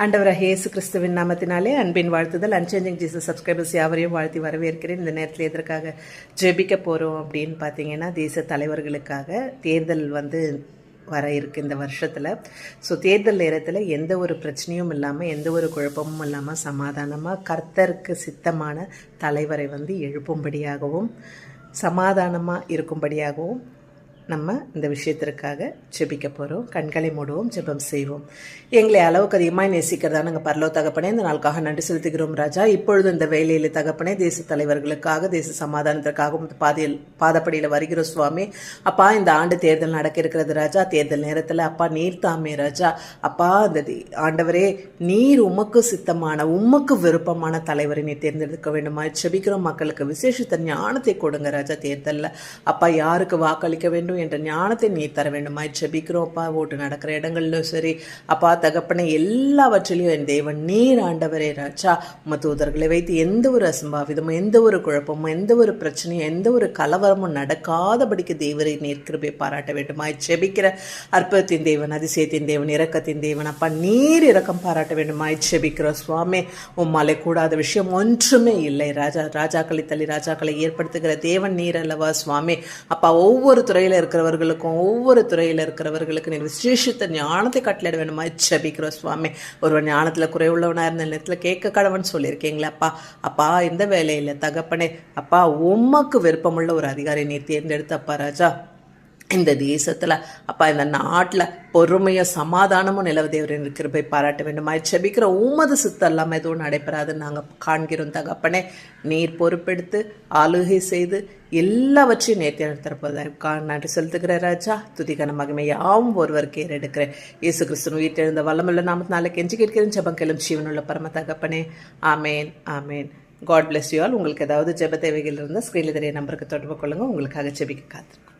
ஆண்டவராகிய இயேசு கிறிஸ்துவின் நாமத்தினாலே அன்பின் வாழ்த்துதல். அன்சேஞ்சிங் ஜீசஸ் சப்ஸ்கிரைபர்ஸ் யாவரையும் வாழ்த்தி வரவேற்கிறேன். இந்த நேரத்தில் எதற்காக ஜெபிக்க போகிறோம் அப்படின்னு பார்த்தீங்கன்னா, தேச தலைவர்களுக்காக தேர்தல் வர இருக்குது இந்த வருஷத்தில். ஸோ தேர்தல் நேரத்தில் எந்த ஒரு பிரச்சனையும் இல்லாமல், எந்த ஒரு குழப்பமும் இல்லாமல், சமாதானமாக கர்த்தருக்கு சித்தமான தலைவரை எழுப்பும்படியாகவும் சமாதானமாக இருக்கும்படியாகவும் நம்ம இந்த விஷயத்திற்காக ஜெபிக்க போகிறோம். கண்களை மூடுவோம், ஜெபம் செய்வோம். எங்களை அளவுக்கு அதிகமாக நேசிக்கிறதா நாங்கள் பரலோ தகப்பனே, இந்த நாளுக்காக நன்றி செலுத்துகிறோம் ராஜா. இப்பொழுது இந்த வேலையில் தகப்பனே, தேச தலைவர்களுக்காக, தேச சமாதானத்திற்காக பாதப்படியில் வருகிறோம் சுவாமி. அப்பா, இந்த ஆண்டு தேர்தல் நடக்க இருக்கிறது ராஜா. தேர்தல் நேரத்தில் அப்பா நீர் தாமே ராஜா. அப்பா, இந்த ஆண்டவரே, நீர் உமக்கு சித்தமான, உமக்கு விருப்பமான தலைவரை நீ தேர்ந்தெடுக்க வேண்டுமா ஜெபிக்கிறோம். மக்களுக்கு விசேஷத்த ஞானத்தை கொடுங்க ராஜா. தேர்தலில் அப்பா யாருக்கு வாக்களிக்க வேண்டும் என்ற ஞானத்தை நீ தர வேண்டுமா ஜெபிக்கிறோம். அப்பா, ஓட்டு நடக்கிற இடங்களிலும் சரி அப்பா தகப்பனை, எல்லாவற்றிலையும் என் தேவன் நீர் ஆண்டவரே ராஜா. உம தூதர்களை வைத்து எந்த ஒரு அசம்பாவிதமும், எந்த ஒரு குழப்பமும், எந்த ஒரு பிரச்சனையும், எந்த ஒரு கலவரமும் நடக்காதபடிக்கு தேவரை நீர் கிருபை பாராட்ட வேண்டுமா ஜெபிக்கிற அற்புதத்தின் தேவன், அதிசயத்தின் தேவன், இரக்கத்தின் தேவன் அப்பா நீர் இரக்கம் பாராட்ட வேண்டுமா ஜெபிக்கிறோம் சுவாமி. உம்மாலே கூடாத விஷயம் ஒன்றுமே இல்லை ராஜா. ராஜாக்களை தள்ளி ராஜாக்களை ஏற்படுத்துகிற தேவன் நீர் அல்லவா சுவாமி. அப்பா, ஒவ்வொரு துறையில் இருக்கிறவர்களுக்கும், ஒவ்வொரு துறையில் இருக்கிறவர்களுக்கு நீர் விசேஷித்த ஞானத்தை கட்டளையிட வேண்டுமா ஜெபிக்கிறோம் சுவாமி. ஒருவன் ஞானத்தில் குறைவுள்ளவனாக இருந்த நேரத்தில் கேட்க கடவன் சொல்லியிருக்கீங்களா அப்பா. அப்பா, இந்த வேலையில் தகப்பனே அப்பா உமக்கு விருப்பமுள்ள ஒரு அதிகாரி நீர் தேர்ந்தெடுத்து அப்பா ராஜா, இந்த தேசத்தில் அப்பா, இந்த நாட்டில் பொறுமையும் சமாதானமும் நிலவு தேவரின் கிருபை பாராட்ட வேண்டுமா ஜெபிக்கிற உமது சித்தம் இல்லாமல் எதுவும் நடைபெறாதுன்னு நாங்கள் காண்கிறோம் தகப்பனே. நீர் பொறுப்பெடுத்து ஆளுகை செய்து எல்லாவற்றையும் நேர்த்தி நடத்திருப்பதற்காக நன்றி செலுத்துகிற ராஜா. துதிக்கான மகிமையாவும் ஒருவருக்கு ஏறெடுக்கிறேன். இயேசு கிறிஸ்துவின் உயிர்த்தெழுந்த வல்லமுள்ள நாமத்தினால கெஞ்சி கேட்கிறேன் ஜெபம் கேளும் ஜீவனுள்ள பரம தகப்பனே. ஆமேன், ஆமேன். God bless you all. உங்களுக்கு ஏதாவது ஜெப தேவைகள் இருந்தால் ஸ்க்ரீனில் தெரிய நம்பருக்கு தொடர்பு கொள்ளுங்கள். உங்களுக்காக ஜெபிக்க காத்திருக்கும்.